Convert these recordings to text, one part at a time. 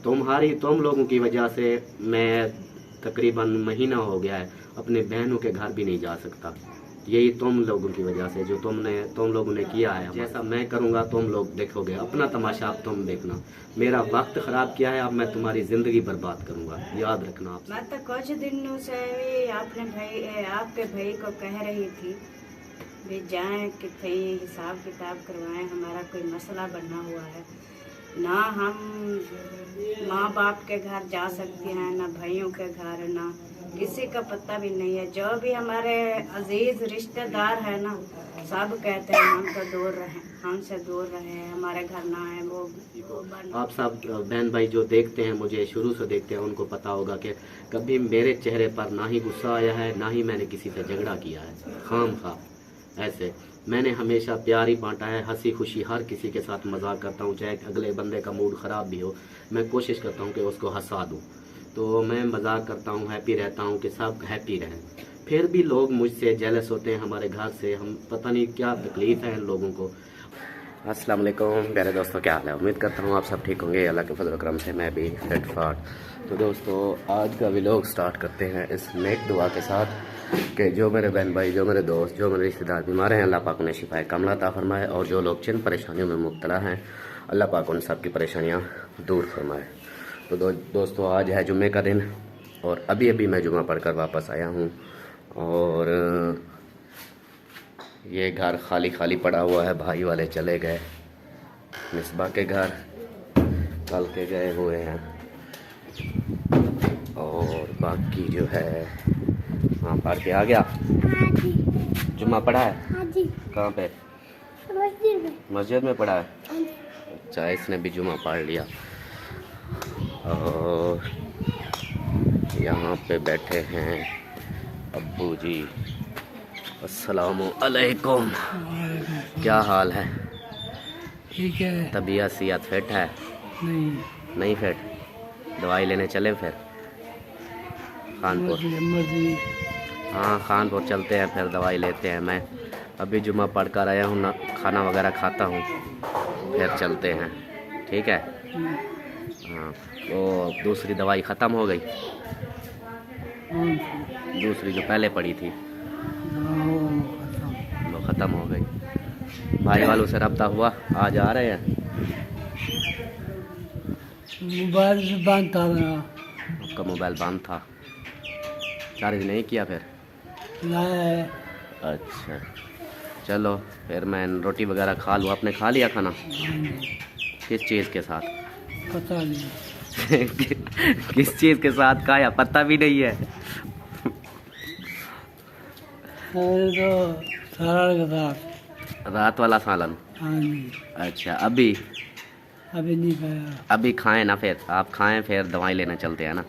तुम लोगों की वजह से मैं तकरीबन महीना हो गया है अपने बहनों के घर भी नहीं जा सकता। यही तुम लोगों की वजह से, जो तुम लोगों ने किया है। जैसा मैं करूँगा तुम लोग देखोगे, अपना तमाशा अब तुम देखना। मेरा वक्त ख़राब किया है, अब मैं तुम्हारी ज़िंदगी बर्बाद करूँगा, याद रखना आप। मैं तो कुछ दिनों से भी आपके भाई को कह रही थी भी जाएं कि भाई हिसाब किताब करवाएं, हमारा कोई मसला बना हुआ है ना। हम माँ बाप के घर जा सकते हैं, ना भाइयों के घर, ना किसी का पता भी नहीं है। जो भी हमारे अजीज रिश्तेदार है ना, सब कहते हैं हम तो दूर रहे, हमसे दूर रहे, हमारे घर ना है वो आप सब बहन भाई जो देखते हैं, मुझे शुरू से देखते हैं, उनको पता होगा कि कभी मेरे चेहरे पर ना ही गुस्सा आया है, ना ही मैंने किसी से झगड़ा किया है खाम खा। ऐसे मैंने हमेशा प्यार ही बांटा है, हंसी खुशी हर किसी के साथ मजाक करता हूँ। चाहे अगले बंदे का मूड ख़राब भी हो, मैं कोशिश करता हूँ कि उसको हंसा दूँ। तो मैं मजाक करता हूँ, हैप्पी रहता हूँ कि सब हैप्पी रहें। फिर भी लोग मुझसे जेलस होते हैं, हमारे घर से। हम पता नहीं क्या तकलीफ़ है इन लोगों को। अस्सलाम वालेकुम प्यारे दोस्तों, क्या हाल है? उम्मीद करता हूँ आप सब ठीक होंगे। अल्लाह के फजल करम से मैं भी फिट फाट। तो दोस्तों, आज का व्लॉग स्टार्ट करते हैं इस नेक दुआ के साथ कि जो मेरे बहन भाई, जो मेरे दोस्त, जो मेरे रिश्तेदार बीमार हैं, अल्लाह पाक उन्हें शिफाए कामिला अता फरमाए। और जो लोग जिन परेशानियों में मुब्तला हैं, अल्लाह पाक उन सब की परेशानियाँ दूर फरमाए। तो दोस्तों, आज है जुम्मे का दिन और अभी अभी मैं जुम्मा पढ़कर वापस आया हूँ। और ये घर खाली खाली पड़ा हुआ है, भाई वाले चले गए मिसबा के घर, कल के गए हुए हैं। और बाकी जो है, हाँ पढ़ के आ गया। हाँ जी। जुम्मा पढ़ा है? हाँ जी। कहाँ पे? मस्जिद में। मस्जिद में पढ़ा है? हाँ जी। अच्छा, इसने भी जुम्मा पढ़ लिया। और यहाँ पे बैठे हैं अब्बू जी। अस्सलामु अलैकुम। क्या हाल है? ठीक है। तबीयत सियत फिट है? नहीं फिट? दवाई लेने चले फिर खानपुर? हाँ, खानपुर चलते हैं, फिर दवाई लेते हैं। मैं अभी जुम्मा पढ़ कर आया हूँ ना, खाना वगैरह खाता हूँ, फिर चलते हैं। ठीक है? हाँ, वो दूसरी दवाई ख़त्म हो गई? दूसरी जो पहले पड़ी थी वो ख़त्म हो गई। भाई वालों से रब्ता हुआ? आज आ रहे हैं? मोबाइल बंद था मेरा। आपका मोबाइल बंद था? चार्ज नहीं किया फिर? नहीं। अच्छा, चलो फिर मैं रोटी वगैरह खा लूँ। आपने खा लिया खाना? किस चीज़ के साथ? पता नहीं। किस चीज़ के साथ खाया, पता भी नहीं है? तो सालन के साथ। रात वाला सालन? हाँ जी। अच्छा, अभी नहीं खाया। अभी खाएं ना, फिर आप खाएं, फिर दवाई लेने चलते हैं ना।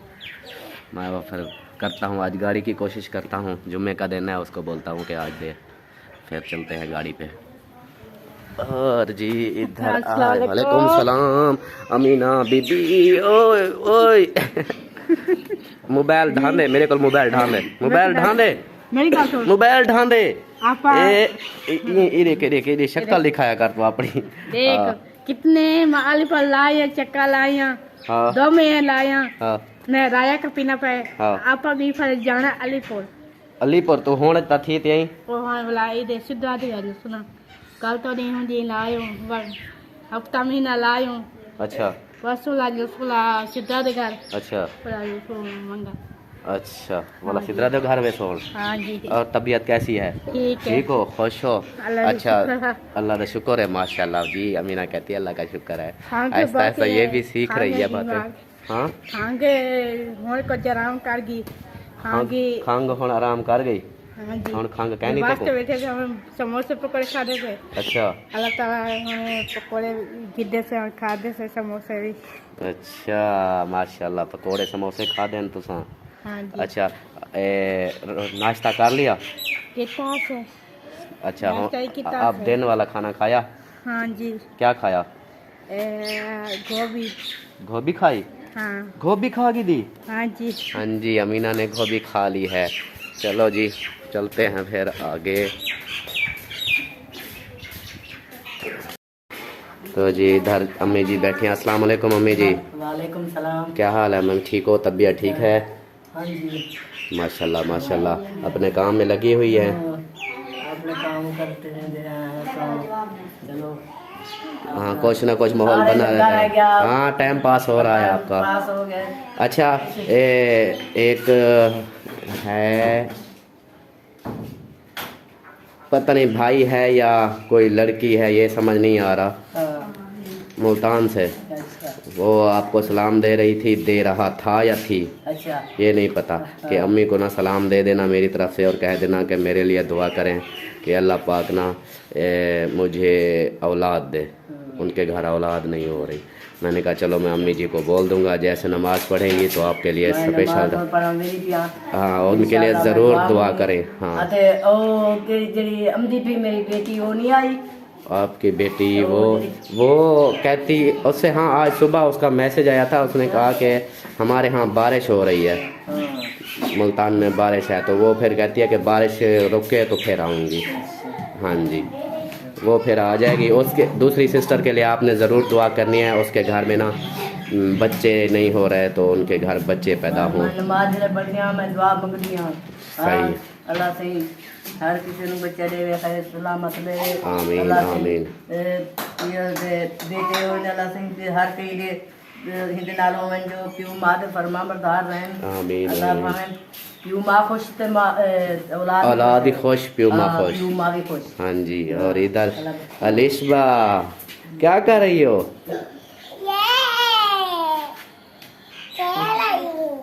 मैं वो फिर करता हूँ, आज गाड़ी की कोशिश करता हूँ। जुम्मे का दिन है, उसको बोलता हूँ कि आज दे, फिर चलते हैं गाड़ी पे। और जी इधर वालेकुम सलाम अमीना बीबी। ओए ओए मोबाइल ढां दे मेरे को, मोबाइल ढां दे, मोबाइल ढां दे, मोबाइल ढां दे। ये शक्ल दिखाया कर तू अपनी। देख कितने माल पर लाया, चक्का लाया, हाँ। 2 में लाया। हाँ। मैं राया का पीना पे। हाँ। आप भी फिर जाना अलीपुर। अलीपुर तो होने ता थी ते आई। ओ हां वाला इधर सिद्धा दी गल सुना। कल तो नहीं हुंदी लायो, हफ्ता महीना लायो। अच्छा। वसूला सिद्धा दे घर। अच्छा। मंगा। अच्छा, वाला सिद्रा दे घर में सोल। हाँ जी। और तबीयत कैसी है? ठीक हो, खुश हो? अच्छा, अल्लाह का शुक्र है, माशाल्लाह जी। अमीना कहती है अल्लाह का शुक्र है। ऐसा ऐसा ये भी सीख रही है बातें। हाँ, खांगे होड़ को आराम कर गई। खांग होड़ आराम कर गई। हाँ जी। होड़ खांग कहनी तो वास्ते बैठे थे, हम समोसे पकौड़े खा रहे थे। अच्छा। अल्लाह ताला हमें पकौड़े गिद्दे से और खादे से समोसे भी। अच्छा, माशाल्लाह, पकौड़े समोसे खा देन तुसा। हाँ जी। अच्छा, नाश्ता कर लिया? किताब से। अच्छा, नाश्ता आप दिन वाला खाना खाया? हाँ जी। क्या खाया? गोभी। गोभी खाई? हाँ। गोभी खा गई दी? हाँ जी। हाँ जी, अमीना ने गोभी खा ली है। चलो जी, चलते हैं फिर आगे। तो जी इधर अम्मी जी बैठी हैं। अस्सलाम वालेकुम अम्मी जी। वालेकुम सलाम। क्या हाल है मैम, ठीक हो? तबीयत ठीक है? हाँ जी। माशाल्लाह माशाल्लाह। अपने काम में लगी हुई है? अपने काम करते हैं तो चलो। हाँ कुछ ना कुछ माहौल बना रहता है। हाँ टाइम पास हो रहा है आपका। पास हो गए। अच्छा एक है, पता नहीं भाई है या कोई लड़की है, ये समझ नहीं आ रहा, हाँ, मुल्तान से। अच्छा वो आपको सलाम दे रही थी, दे रहा था या थी, अच्छा। ये नहीं पता। कि अम्मी को ना सलाम दे देना मेरी तरफ से और कह देना कि मेरे लिए दुआ करें कि अल्लाह पाक ना मुझे औलाद दे। उनके घर औलाद नहीं हो रही। मैंने कहा चलो मैं अम्मी जी को बोल दूंगा, जैसे नमाज पढ़ेंगी तो आपके लिए स्पेशल, हाँ उनके लिए ज़रूर दुआ करें। हाँ मेरी बेटी वो नहीं आई, आपकी बेटी वो कहती उससे, हाँ आज सुबह उसका मैसेज आया था, उसने कहा कि हमारे यहाँ बारिश हो रही है, मुल्तान में बारिश है। तो वो फिर कहती है कि बारिश रुके तो फिर आऊँगी। हाँ जी वो फिर आ जाएगी। उसके दूसरी सिस्टर के लिए आपने ज़रूर दुआ करनी है, उसके घर में ना बच्चे नहीं हो रहे तो उनके घर बच्चे पैदा हों। नमाज पढ़िया मैं दुआ मंगदी हां। सही। अल्लाह सही हर किसी ਨੂੰ ਬੱਚਾ ਦੇਵੇ, ਖੈਰ ਸਲਾਮਤ ਦੇ। आमीन आमीन। ਇਹ ਦੇ ਬੇਟੇ ਹੋਣ अल्लाह सही ਤੇ ਹਰ ਕਈ ਦੇ हिंद नालों में जो प्यू माँ के फरमा बरदार रहें। आमीन अल्लाह आमीन। भावें प्यू माँ खुश ते औलाद ही खुश, प्यू माँ खुश। प्यू माँ भी खुश। हाँ जी। और इधर अलिशबा क्या कर रही हो?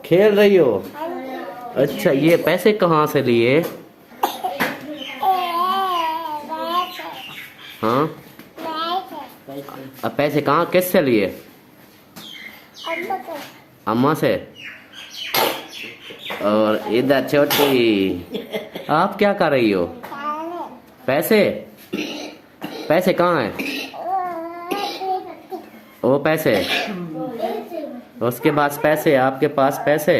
खेल रही हो? अच्छा ये पैसे कहाँ से लिए? हाँ अब पैसे कहाँ किससे लिए? अम्मा से। और इधर छोटी आप क्या कर रही हो? पैसे पैसे कहाँ हैं? वो पैसे, उसके पास पैसे, आपके पास पैसे?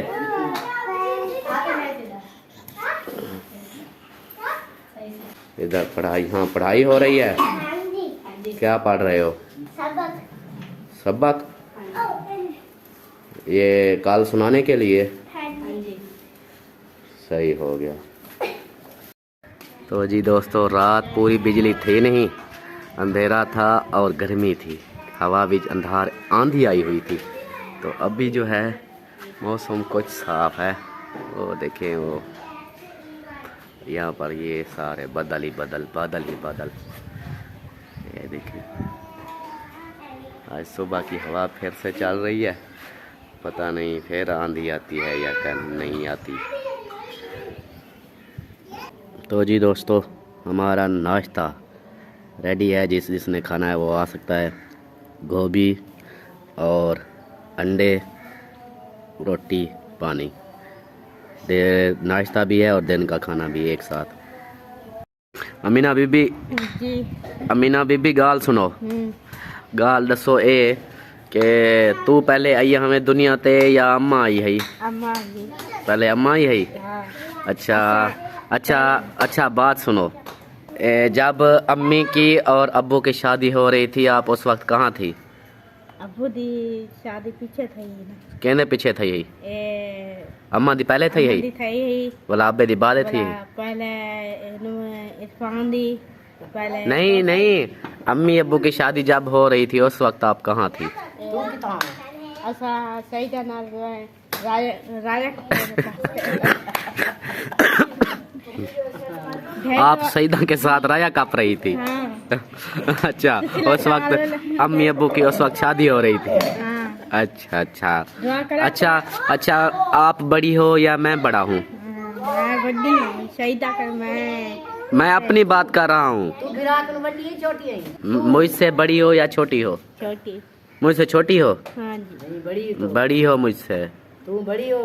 इधर पढ़ाई, हाँ पढ़ाई हो रही है। क्या पढ़ रहे हो? सबक। ये कल सुनाने के लिए? सही हो गया। तो जी दोस्तों रात पूरी बिजली थी नहीं, अंधेरा था और गर्मी थी, हवा भी अंधार, आंधी आई हुई थी। तो अभी जो है मौसम कुछ साफ है। वो देखें वो यहाँ पर ये सारे बादल ही बादल, बादल ही बादल। ये देखें आज सुबह की हवा फिर से चल रही है, पता नहीं फिर आंधी आती है या क्या नहीं आती। तो जी दोस्तों हमारा नाश्ता रेडी है, जिसने खाना है वो आ सकता है। गोभी और अंडे, रोटी, पानी, नाश्ता भी है और दिन का खाना भी एक साथ। अमीना बीबी जी। अमीना बीबी गाल सुनो, गाल दसो ए कि तू पहले आई हमें दुनिया ते या अम्मा आई है? अम्मा जी। पहले अम्मा आई है। हाँ। अच्छा अच्छा अच्छा बात सुनो, जब अम्मी की और अब्बू की शादी हो रही थी आप उस वक्त कहाँ थी? अबू दी शादी पीछे थी ना। कहने पीछे थी यही? अम्मा दी पहले थी यही? बोला अब्बे दी बाद थी? पहले इरफान दी पहले। नहीं नहीं, अम्मी अब्बू की शादी जब हो रही थी उस वक्त आप कहाँ थी? ऐसा सही जाना राजा आप सईदा के साथ राया काप रही थी? हाँ। अच्छा उस वक्त अम्मी अब्बू की उस वक्त शादी हो रही थी? हाँ। अच्छा अच्छा अच्छा अच्छा। आप बड़ी हो या मैं बड़ा हूँ? मैं बड़ी हूँ, सईदा कर मैं अपनी बात कर रहा हूँ। मुझसे बड़ी हो या छोटी हो? छोटी। मुझसे छोटी हो? हाँ जी। बड़ी हो मुझसे। तू बड़ी हो।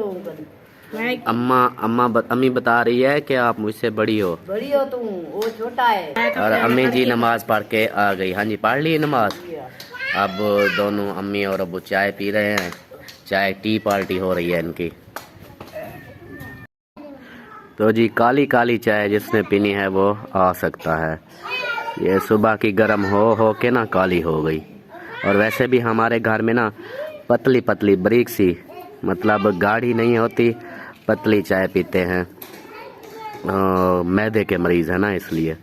अम्मी बता रही है कि आप मुझसे बड़ी हो। बड़ी हो तू, वो छोटा है। और अम्मी जी नमाज पढ़ के आ गई। हाँ जी पढ़ ली नमाज। अब दोनों अम्मी और अब्बू चाय पी रहे हैं, चाय टी पार्टी हो रही है इनकी। तो जी काली काली चाय जिसने पीनी है वो आ सकता है। ये सुबह की गर्म हो के ना काली हो गई। और वैसे भी हमारे घर में ना पतली पतली बारीक सी, मतलब गाढ़ी नहीं होती, पतली चाय पीते हैं। मैदे के मरीज़ है ना, इसलिए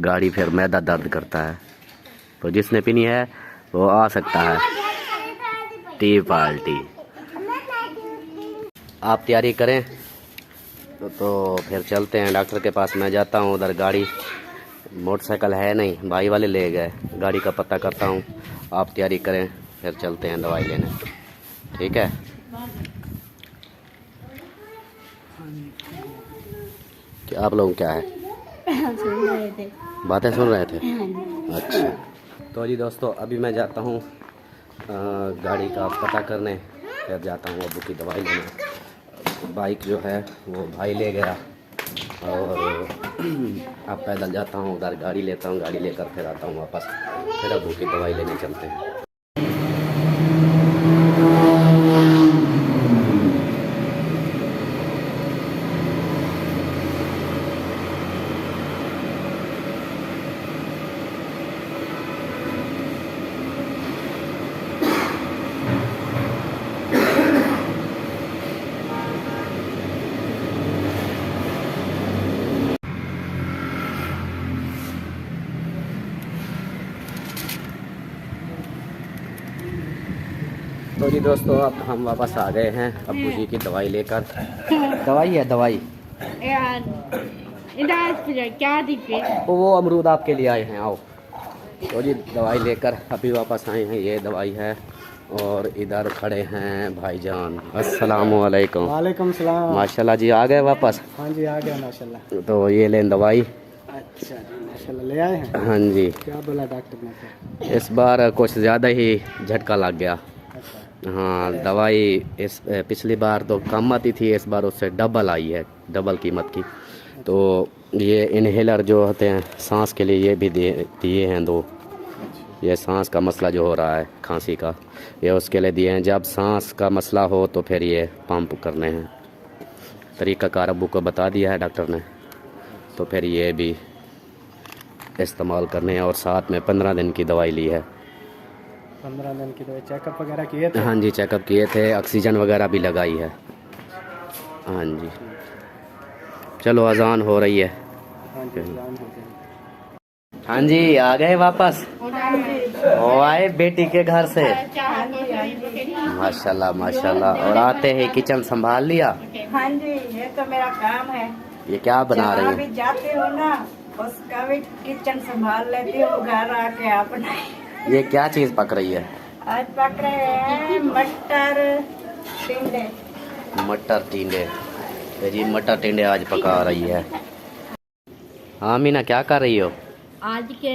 गाढ़ी फिर मैदा दर्द करता है। तो जिसने पीनी है वो आ सकता है टी पार्टी। आप तैयारी करें तो फिर चलते हैं डॉक्टर के पास। मैं जाता हूँ उधर, गाड़ी मोटरसाइकिल है नहीं, भाई वाले ले गए, गाड़ी का पता करता हूँ। आप तैयारी करें, फिर चलते हैं दवाई लेने, ठीक है? क्या आप लोग क्या है, बातें सुन रहे थे? अच्छा, तो जी दोस्तों अभी मैं जाता हूँ गाड़ी का पता करने, फिर जाता हूँ अबू की दवाई लेने। बाइक जो है वो भाई ले गया और अब पैदल जाता हूँ उधर, गाड़ी लेता हूँ, गाड़ी लेकर फिर आता हूँ वापस, फिर अबू की दवाई लेने चलते हैं। तो जी दोस्तों अब हम वापस आ गए हैं अब्बू जी की दवाई लेकर। दवाई है दवाई, क्या दिखे? वो अमरूद आपके लिए आए हैं, आओ। तो जी दवाई लेकर अभी वापस आए हैं, ये दवाई है। और इधर खड़े हैं भाईजान। अस्सलाम वालेकुम। वालेकुम सलाम। माशाल्लाह जी आ गए वापस? हाँ जी आ गया माशाल्लाह। तो ये लें दवाई। अच्छा जी माशाल्लाह, ले आए हैं? हाँ जी। क्या बोला डॉक्टर ने फिर? इस बार कुछ ज़्यादा ही झटका लग गया। अच्छा, हाँ, दवाई इस पिछली बार तो कम आती थी, इस बार उससे डबल आई है, डबल कीमत की। तो ये इनहेलर जो होते हैं सांस के लिए, ये भी दिए हैं 2। ये सांस का मसला जो हो रहा है खांसी का, ये उसके लिए दिए हैं। जब सांस का मसला हो तो फिर ये पंप करने हैं। तरीक़ाकार अब्बू को बता दिया है डॉक्टर ने, तो फिर ये भी इस्तेमाल करने हैं। और साथ में 15 दिन की दवाई ली है। 15 दिन की दवाई, चेकअप वगैरह किए थे? हाँ जी चेकअप किए थे, ऑक्सीजन वगैरह भी लगाई है। हाँ जी, चलो अजान हो रही है। हाँ जी एग्जाम हो गया। हाँ जी आ गए वापस? ओ आए बेटी के घर से? माशाल्लाह माशाल्लाह। और आते ही किचन संभाल लिया? हाँ जी, ये तो मेरा काम है। ये क्या बना रही जहाँ है? भी जाते हो ना, उसका भी किचन संभाल लेती हूँ, घर आके अपना। ये क्या चीज़ पक रही है? आज पक रहे हैं मटर टिंडे। मटर टिंडे। ये जी मटर टिंडे आज पका रही है। हाँ मीना क्या कर रही हो? आज के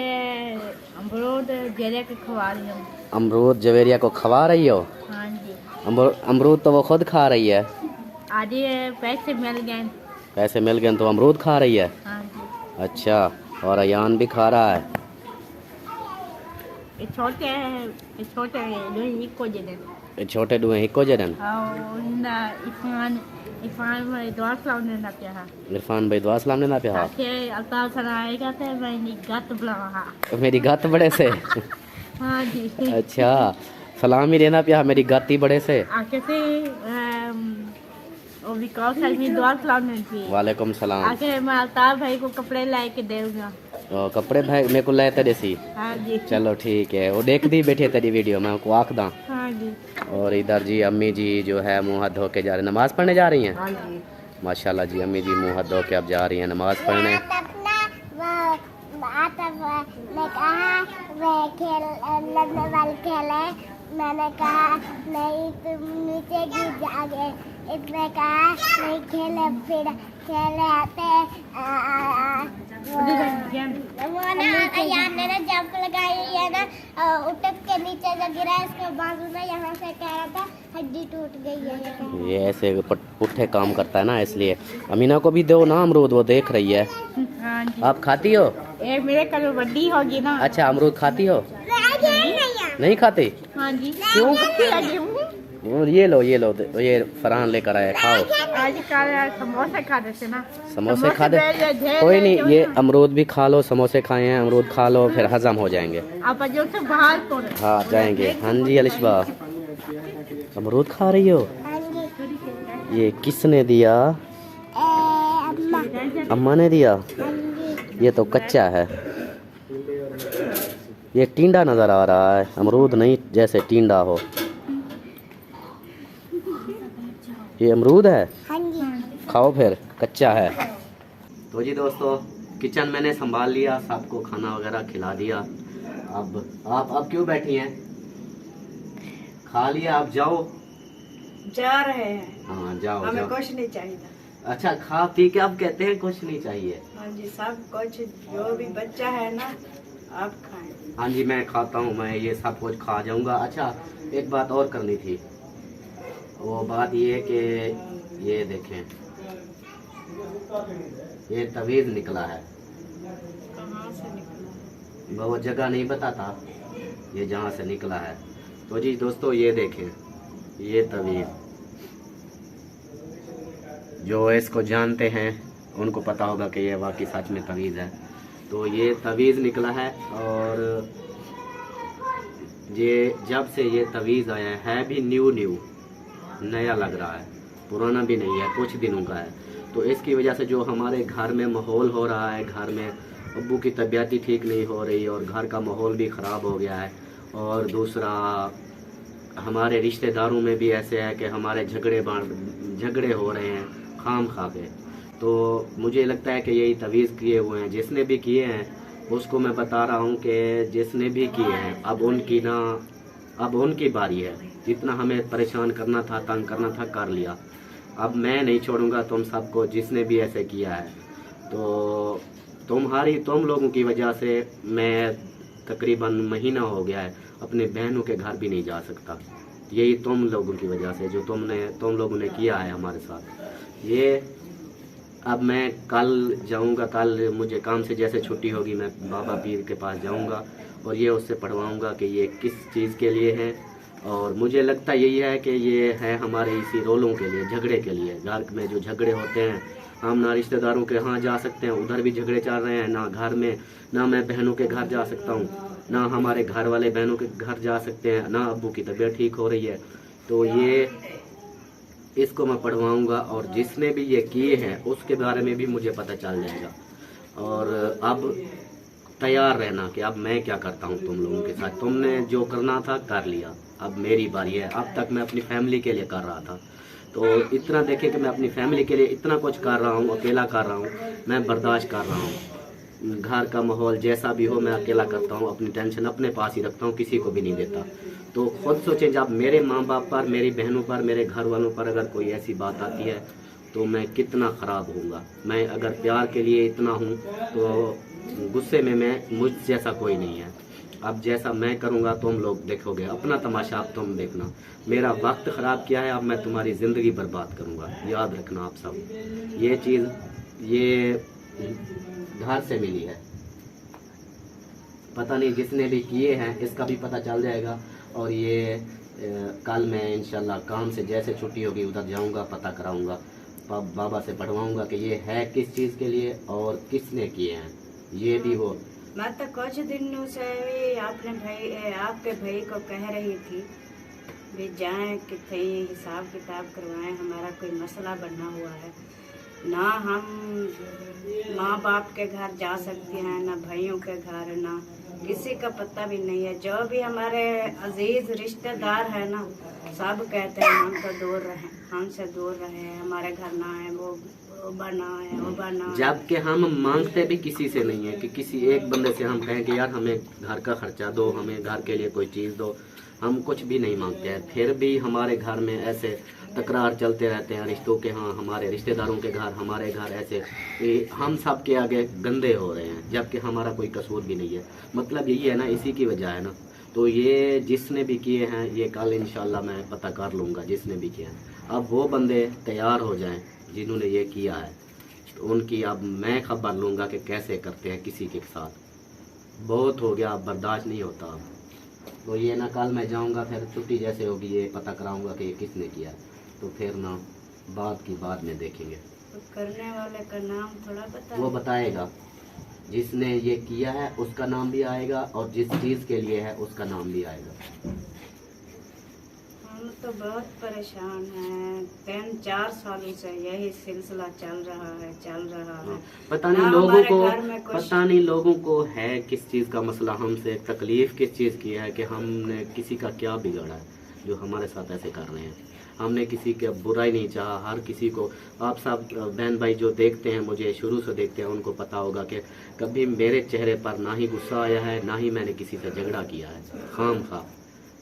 अमरूद जेरे के खवा रही हूँ। अमरूद जवेरिया को खवा रही हो? हाँ जी। अमरूद तो वो खुद खा रही है। आज ये पैसे मिल गए। पैसे मिल गए तो अमरूद खा रही है? हाँ जी। अच्छा, और अयान भी खा रहा है? ये छोटे इको जने। ये छोटे डुए हिको जडन? इरफान भाई दुआ सलामने ना पिया। इरफान भाई दुआ सलाम ने ना पिया? आके अल्ताफ सनाएगा ते मैंने गत बुलावा। मेरी गत बड़े से? हाँ जी। अच्छा, सलाम ही देना पिया मेरी गत ही बड़े से? आके से वो भी कॉल करनी दुआ सलामने थी। वालेकुम सलाम। आके मैं अल्ताफ भाई को कपड़े लाके देऊंगा। कपड़े भाई मेरे को लाते देसी? हाँ जी। चलो ठीक है, वो देख दी बैठे तेरी वीडियो, मैं उनको आख दा। हाँ जी। और इधर जी अम्मी जी जो है मुँह हाथ धो के जा रही, नमाज पढ़ने जा रही हैं? हाँ जी। माशाल्लाह जी, अम्मी जी मुँह हाथ धो के अब जा रही हैं नमाज पढ़ने। ने कहा वह लड़ने वाले खेले। मैंने कहा नहीं, तुम नीचे गिर जाओगे। इसने कहा नहीं खेले, फिर खेले आते यार ने ना जंप लगाई है ना, उठक के नीचे जो गिरा इसका बाजू ना यहाँ से कह रहा था हड्डी टूट गई है। ये ऐसे पुट्ठे काम करता है ना, इसलिए अमीना को भी दो ना अमरूद, वो देख रही है। हाँ जी। आप खाती हो? ये मेरे कल बड्डी होगी ना। अच्छा, अमरूद खाती हो? नहीं खाते? हाँ जी। क्यों? और ये लो ये फरहान लेकर आया, खाओ। आज कल समोसे खा रहे थे ना। समोसे खा दे, कोई नहीं, ये अमरूद भी खा लो, समोसे खाए हैं, अमरूद खा लो, फिर हजम हो जाएंगे। आप जो से बाहर कौन हाँ जाएंगे। हाँ जी अलिशबा, अमरूद खा रही हो? हाँ जी। ये किसने दिया? अम्मा। अम्मा ने दिया। हाँ जी। ये तो कच्चा है, ये टींडा नज़र आ रहा है, अमरूद नहीं, जैसे टींडा हो। ये अमरूद है, हाँ जी। खाओ फिर, कच्चा है। तो जी दोस्तों, किचन मैंने संभाल लिया, सबको खाना वगैरह खिला दिया। अब आप क्यों बैठी हैं? खा लिया, आप जाओ। जा रहे हैं, हाँ जाओ हमें जाओ। कुछ नहीं चाहिए। अच्छा, खा पी के आप कहते हैं कुछ नहीं चाहिए? हाँ जी, सब कुछ जो भी बच्चा है ना, आप खाएं। हाँ जी मैं खाता हूँ, मैं ये सब कुछ खा जाऊंगा। अच्छा एक बात और करनी थी, वो बात ये कि ये देखें, ये तवीज़ निकला है। कहाँ से निकला? वो जगह नहीं बताता, ये जहाँ से निकला है। तो जी दोस्तों ये देखें, ये तवीज़, जो इसको जानते हैं उनको पता होगा कि ये वाकई सच में तवीज़ है। तो ये तवीज़ निकला है, और ये जब से ये तवीज़ आया है भी न्यू नया लग रहा है, पुराना भी नहीं है, कुछ दिनों का है। तो इसकी वजह से जो हमारे घर में माहौल हो रहा है, घर में अब्बू की तबीयत ही ठीक नहीं हो रही और घर का माहौल भी ख़राब हो गया है। और दूसरा, हमारे रिश्तेदारों में भी ऐसे है कि हमारे झगड़े हो रहे हैं खाम खा के। तो मुझे लगता है कि यही तवीज़ किए हुए हैं, जिसने भी किए हैं उसको मैं बता रहा हूँ कि जिसने भी किए हैं अब उनकी बारी है। जितना हमें परेशान करना था, तंग करना था, कर लिया। अब मैं नहीं छोड़ूंगा तुम सबको, जिसने भी ऐसे किया है। तो तुम लोगों की वजह से मैं तकरीबन महीना हो गया है अपने बहनों के घर भी नहीं जा सकता। यही तुम लोगों की वजह से, जो तुम लोगों ने किया है हमारे साथ। ये अब मैं कल जाऊंगा, कल मुझे काम से जैसे छुट्टी होगी मैं बाबा पीर के पास जाऊंगा और ये उससे पढ़वाऊंगा कि ये किस चीज़ के लिए है। और मुझे लगता यही है कि ये है हमारे इसी रोलों के लिए, झगड़े के लिए। घर में जो झगड़े होते हैं, हम ना रिश्तेदारों के यहाँ जा सकते हैं, उधर भी झगड़े चल रहे हैं, ना घर में, ना मैं बहनों के घर जा सकता हूँ, ना हमारे घर वाले बहनों के घर जा सकते हैं, ना अब्बू की तबीयत ठीक हो रही है। तो ये इसको मैं पढ़वाऊँगा, और जिसने भी ये किए हैं उसके बारे में भी मुझे पता चल जाएगा। और अब तैयार रहना कि अब मैं क्या करता हूँ तुम लोगों के साथ। तुमने जो करना था कर लिया, अब मेरी बारी है। अब तक मैं अपनी फैमिली के लिए कर रहा था, तो इतना देखे कि मैं अपनी फैमिली के लिए इतना कुछ कर रहा हूँ, अकेला कर रहा हूँ, मैं बर्दाश्त कर रहा हूँ। घर का माहौल जैसा भी हो मैं अकेला करता हूँ, अपनी टेंशन अपने पास ही रखता हूँ, किसी को भी नहीं देता। तो खुद सोचें, जब मेरे माँ बाप पर, मेरी बहनों पर, मेरे घर वालों पर अगर कोई ऐसी बात आती है तो मैं कितना ख़राब होऊंगा। मैं अगर प्यार के लिए इतना हूँ तो गुस्से में मैं मुझ जैसा कोई नहीं है। अब जैसा मैं करूँगा तुम लोग देखोगे, अपना तमाशा अब तुम देखना। मेरा वक्त ख़राब किया है, अब मैं तुम्हारी ज़िंदगी बर्बाद करूँगा, याद रखना आप सब। ये चीज़ ये घर से मिली है, पता नहीं जिसने भी किए हैं इसका भी पता चल जाएगा। और ये कल मैं इंशाल्लाह काम से जैसे छुट्टी होगी उधर जाऊंगा, पता कराऊंगा, बाबा से पढ़वाऊंगा कि ये है किस चीज़ के लिए और किसने किए हैं। ये भी वो मैं तो कुछ दिनों से भी आपके भाई को कह रही थी भी जाएं कि हिसाब किताब करवाएं, हमारा कोई मसला बना हुआ है। ना हम माँ बाप के घर जा सकते हैं, ना भाइयों के घर, ना किसी का पता भी नहीं है। जो भी हमारे अजीज रिश्तेदार है ना, सब कहते हैं हम तो दूर रहे, हमसे दूर रहे, हमारे घर ना है, वो बना है, वो बना है। जबकि हम मांगते भी किसी से नहीं है कि किसी एक बंदे से हम कहें कि यार हमें घर का खर्चा दो, हमें घर के लिए कोई चीज़ दो, हम कुछ भी नहीं मांगते हैं। फिर भी हमारे घर में ऐसे तकरार चलते रहते हैं रिश्तों के। हाँ, हमारे रिश्तेदारों के घर, हमारे घर, ऐसे हम सब के आगे गंदे हो रहे हैं, जबकि हमारा कोई कसूर भी नहीं है। मतलब यही है ना, इसी की वजह है ना। तो ये जिसने भी किए हैं, ये कल इंशाल्लाह मैं पता कर लूँगा जिसने भी किया है। अब वो बंदे तैयार हो जाएं जिन्होंने ये किया है, तो उनकी अब मैं खबर लूँगा कि कैसे करते हैं किसी के साथ। बहुत हो गया, अब बर्दाश्त नहीं होता। तो ये ना कल मैं जाऊंगा, फिर छुट्टी जैसे होगी ये पता कराऊंगा कि ये किसने किया, तो फिर ना बात की बाद में देखेंगे। तो करने वाले का नाम थोड़ा बता। वो बताएगा, जिसने ये किया है उसका नाम भी आएगा और जिस चीज़ के लिए है उसका नाम भी आएगा। हम तो बहुत परेशान हैं, 3-4 सालों से यही सिलसिला चल रहा है। पता नहीं ना लोगों हमारे को, घर में कुछ- पता नहीं लोगों को है किस चीज़ का मसला, हमसे तकलीफ किस चीज़ की है कि हमने किसी का क्या बिगाड़ा है जो हमारे साथ ऐसे कर रहे हैं। हमने किसी का बुरा ही नहीं चाहा, हर किसी को। आप सब बहन भाई जो देखते हैं, मुझे शुरू से देखते हैं, उनको पता होगा कि कभी मेरे चेहरे पर ना ही गुस्सा आया है, ना ही मैंने किसी से झगड़ा किया है खाम खा।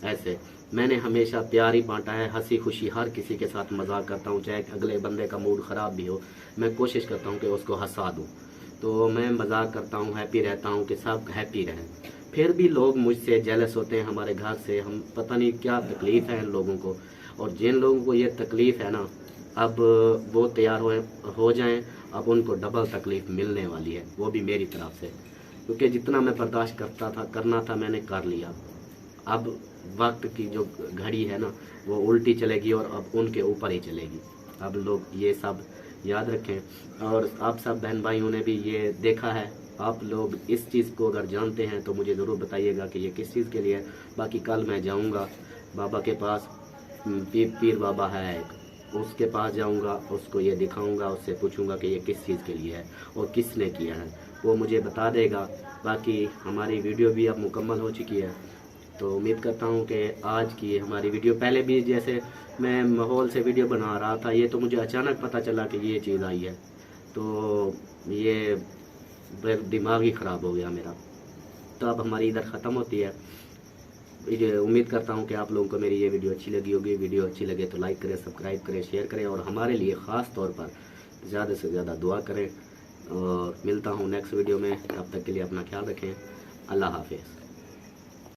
ऐसे मैंने हमेशा प्यार ही बांटा है, हंसी खुशी हर किसी के साथ मजाक करता हूँ, चाहे अगले बंदे का मूड ख़राब भी हो, मैं कोशिश करता हूँ कि उसको हंसा दूँ। तो मैं मजाक करता हूँ, हैप्पी रहता हूँ कि सब हैप्पी रहें। फिर भी लोग मुझसे जेलस होते हैं, हमारे घर से। हम पता नहीं क्या तकलीफ़ है इन लोगों को, और जिन लोगों को ये तकलीफ़ है ना, अब वो तैयार हो जाएं, अब उनको डबल तकलीफ़ मिलने वाली है, वो भी मेरी तरफ से। क्योंकि जितना मैं बर्दाश्त करना था मैंने कर लिया। अब वक्त की जो घड़ी है ना वो उल्टी चलेगी और अब उनके ऊपर ही चलेगी। अब लोग ये सब याद रखें। और आप सब बहन भाइयों ने भी ये देखा है, आप लोग इस चीज़ को अगर जानते हैं तो मुझे ज़रूर बताइएगा कि ये किस चीज़ के लिए है। बाकी कल मैं जाऊंगा बाबा के पास, पीर बाबा है एक, उसके पास जाऊंगा, उसको ये दिखाऊंगा, उससे पूछूंगा कि ये किस चीज़ के लिए है और किसने किया है, वो मुझे बता देगा। बाकी हमारी वीडियो भी अब मुकम्मल हो चुकी है, तो उम्मीद करता हूँ कि आज की हमारी वीडियो, पहले भी जैसे मैं माहौल से वीडियो बना रहा था, ये तो मुझे अचानक पता चला कि ये चीज़ आई है, तो ये दिमाग ही ख़राब हो गया मेरा। तो अब हमारी इधर ख़त्म होती है। उम्मीद करता हूँ कि आप लोगों को मेरी ये वीडियो अच्छी लगी होगी। वीडियो अच्छी लगे तो लाइक करें, सब्सक्राइब करें, शेयर करें और हमारे लिए ख़ास तौर पर ज़्यादा से ज़्यादा दुआ करें। और मिलता हूँ नेक्स्ट वीडियो में, तब तक के लिए अपना ख्याल रखें। अल्लाह हाफिज़।